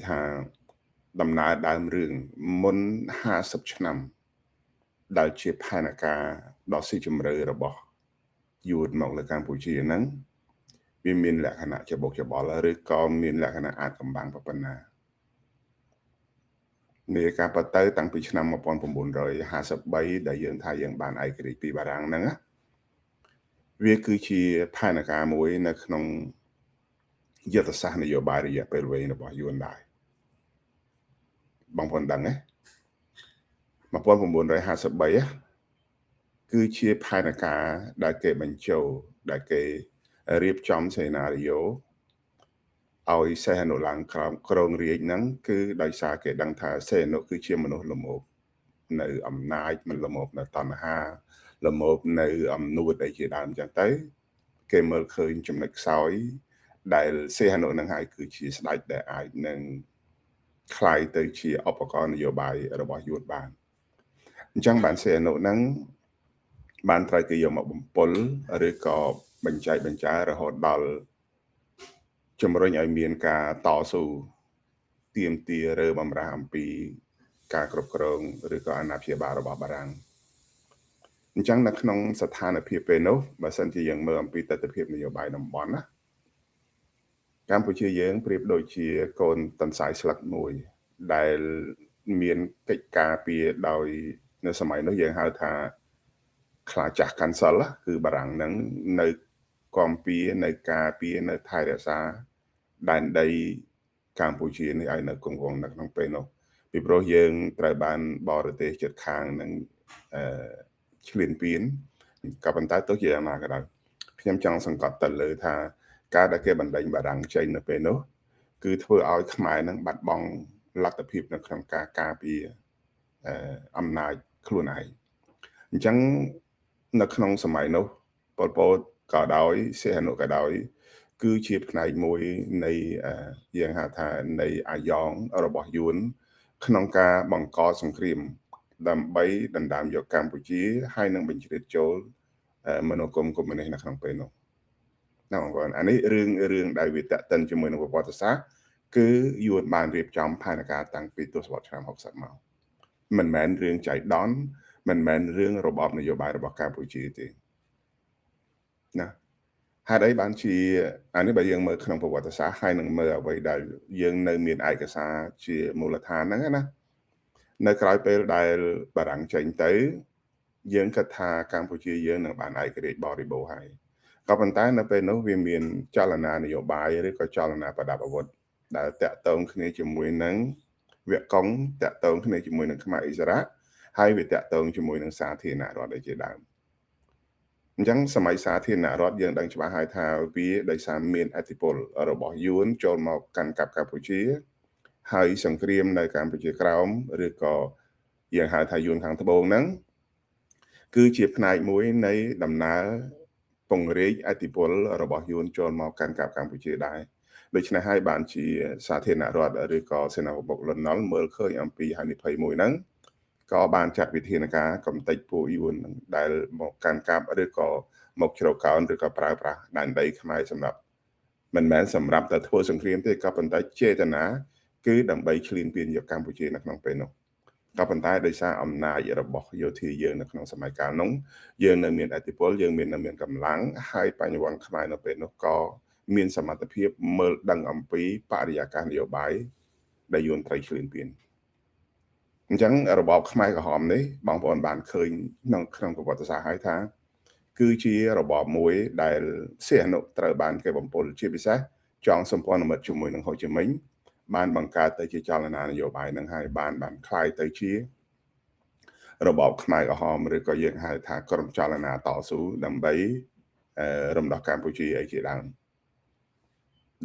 ថាដំណើរដើមរឿងមុន50ឆ្នាំដែលជាផែនការដ៏ស៊ីជម្រៅរបស់យួនមកលើកម្ពុជាហ្នឹងវាមានលក្ខណៈច្បុកច្បល់ឬក៏មានលក្ខណៈអាចកំបាំងប៉ុណ្ណានាការប៉ទៅតាំងពីឆ្នាំ1953ដែលយើងថាយើងបានឯករាជ្យពីបារាំងហ្នឹងវាគឺជាផែនការមួយនៅក្នុងយុទ្ធសាស្ត្រនយោបាយរយៈពេលវែងរបស់យួនដែរបងប្អូនដឹងទេ1953គឺជាផែនការដែលគេបញ្ចូលដែលគេរៀបចំសេណារីយ៉ូឲ្យសេះអនុឡើងក្រមរាជហ្នឹងគឺដោយសារគេដឹងថាសេះអនុគឺជាមនុស្សល្មោបនៅអំណាចមិនល្មោបនៅតណ្ហាល្មោបនៅអំនួតអីជាដើមអញ្ចឹងទៅគេមើលឃើញចំណុចខ្សោយដែលសេះអនុនឹងហើយគឺជាស្ដេចដែលអាចនឹងคล้ายទៅជាឧបករណ៍នយោបាយរបស់យួនបានអញ្ចឹងបានសេះអនុហ្នឹងបានត្រូវគេយកមកបំពល់ឬក៏បញ្ចែកបញ្ចារហូតដល់ជំរុញឲ្យមានការតស៊ូទាមទាររើបំរាស់អំពីការគ្រប់គ្រងឬក៏អាណាព្យាបាលរបស់បារាំងអញ្ចឹងនៅក្នុងស្ថានភាពពេលនោះបើសិនជាយើងមើលអំពីទស្សនវិជ្ជានយោបាយតំបន់ណាកម្ពុជាយើងប្រៀបដូចជាកូនតន្សាយស្លឹកមួយដែលមានកិច្ចការពារដោយនៅសម័យនោះយើងហៅថាខ្លាចាស់កាន់សិលគឺបារាំងហ្នឹងនៅគាំពៀនៅការពារនៅថែរក្សាដែនដីកម្ពុជានេះឲ្យនៅគង់វង្សនៅក្នុងពេលនោះពីព្រោះយើងត្រូវបានបរទេសជិតខាងនឹងឈ្លានពានក៏ប៉ុន្តែទោះជាយ៉ាងណាក៏ដោយខ្ញុំចង់សង្កត់ទៅលើថាការដែលគេបណ្ដេញបារាំងចេញនៅពេលនោះគឺធ្វើឲ្យខ្មែរនឹងបាត់បង់លទ្ធភាពនៅក្នុងការការពារអំណាចខ្លួនឯងអញ្ចឹងនៅក្នុងសម័យនោះប៉ុលពតក៏ដោយសីហនុក៏ដោយគឺជាផ្នែកមួយនៃយើងហៅថានៃអាយ៉ងរបស់យួនក្នុងការបង្កសង្គ្រាមដើម្បីដណ្ដើមយកកម្ពុជាហើយនឹងបញ្ជ្រាបចូលមនោគមកុម្មុយនីសនៅក្នុងពេលនោះណាបងប្អូនអានេះរឿងដែលវាតេតិនជាមួយនឹងប្រវត្តិសាស្ត្រគឺយួនបានរៀបចំផែនការតាំងពីទសវត្សរ៍ឆ្នាំ60មកមិនមែនរឿងចៃដន្យមិនមែនរឿងរបបនយោបាយរបស់កម្ពុជាទេណាហេតុអីបានជាអានេះបើយើងមើលក្នុងប្រវត្តិសាស្ត្រហើយនឹងមើលអ្វីដែលយើងនៅមានឯកសារជាមូលដ្ឋានហ្នឹងណានៅក្រោយពេលដែលបារាំងចេញទៅយើងគិតថាកម្ពុជាយើងនឹងបានឯករាជ្យបរិបូរណ៍ហើយក៏ប៉ុន្តែនៅពេលនោះវាមានចលនានយោបាយឬក៏ចលនាប្រដាប់អាវុធដែលតាក់ទងគ្នាជាមួយនឹងវគ្គកុងតាក់ទងគ្នាជាមួយនឹងខ្មែរអិសរាជហើយវាតាក់ទងជាមួយនឹងសាធារណរដ្ឋដូចជាដើមអញ្ចឹងសម័យសាធារណរដ្ឋយើងដឹងច្បាស់ហើយថាវាដោយសារមានអធិបុលរបស់យួនចូលមកកាន់កាប់កម្ពុជាហើយសង្គ្រាមនៅកម្ពុជាក្រោមឬក៏យើងហៅថាយួនខាងត្បូងហ្នឹងគឺជាផ្នែកមួយនៃដំណើរពង្រីកអធិបុលរបស់យួនចូលមកកាន់កាប់កម្ពុជាដែរដូច្នេះហើយបានជាសាធារណរដ្ឋឬក៏សេនាបបុកលន់នល់មើលឃើញអំពីហានិភ័យមួយហ្នឹងក៏បានចាត់វិធានការកំទេចពួកយួនដែលមកកាន់កាប់ឬក៏មកជ្រកកោនឬក៏ប្រើប្រាស់ដែនដីខ្មែរសម្រាប់មិនមែនសម្រាប់តែធ្វើសង្គ្រាមទេក៏ប៉ុន្តែចេតនាគឺដើម្បីឈ្លានពានយកកម្ពុជានៅក្នុងពេលនោះក៏ប៉ុន្តែដោយសារអំណាចរបស់យោធាយើងនៅក្នុងសម័យកាលនោះយើងនៅមានអធិបុលយើងមានកម្លាំងហើយបញ្ញវន្តខ្មែរនៅពេលនោះក៏មានសមត្ថភាពមើលដឹងអំពីបរិយាកាសនយោបាយដែលយួនត្រូវឈ្លានពានអញ្ចឹងរបបខ្មែរក្រហមនេះបងប្អូនបានឃើញក្នុងប្រវត្តិសាស្ត្រហើយថាគឺជារបបមួយដែលសីហនុត្រូវបានគេបំពុលជាពិសេសចងសម្ព័ន្ធមិត្តជាមួយនឹងហូជីមិញបានបង្កើតទៅជាចលនានយោបាយនឹងហើយបានคล้ายទៅជារបបខ្មែរក្រហមឬក៏យើងហៅថាក្រុមចលនាតស៊ូដើម្បីរំដោះកម្ពុជាអីជាដើម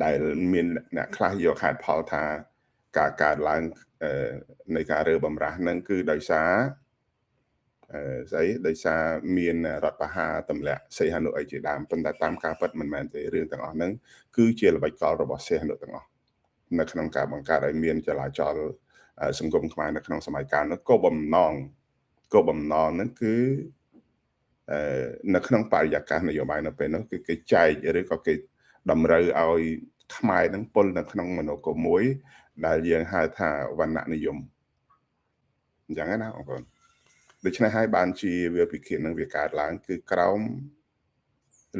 ដែលមានអ្នកខ្លះយកហេតុផលថាការកើតឡើងនៃការរើបំរាស់ហ្នឹងគឺដោយសារដោយសារមានរដ្ឋបហាទម្លាក់សីហនុអីជាដើមប៉ុន្តែតាមការពិតមិនមែនទេរឿងទាំងអស់ហ្នឹងគឺជាល្បិចកលរបស់សីហនុទាំងអស់នៅក្នុងការបង្កើតឲ្យមានចលាចលសង្គមខ្មែរនៅក្នុងសម័យកាលនោះគោលបំណងហ្នឹងគឺនៅក្នុងបរិយាកាសនយោបាយនៅពេលនោះគឺគេចែកឬក៏គេតម្រូវឲ្យខ្មែរនឹងពុលនៅក្នុងមនោគមមួយ ដែលយើងហៅថាវណ្ណៈនិយមអញ្ចឹងណាបងប្អូនដូច្នេះហើយបានជាវាពិឃាតនឹងវាកើតឡើងគឺក្រោម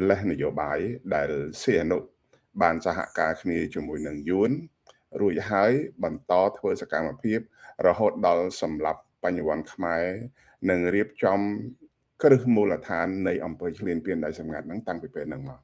លេសនយោបាយដែលសីហនុបានសហការគ្នាជាមួយនឹងយួនរួចហើយបន្តធ្វើសកម្មភាពរហូតដល់សម្លាប់បញ្ញវន្តខ្មែរនិងរៀបចំគ្រឹះមូលដ្ឋាននៃអង្គើឈ្លានពានដោយសម្ងាត់ហ្នឹងតាំងពីពេលហ្នឹងមក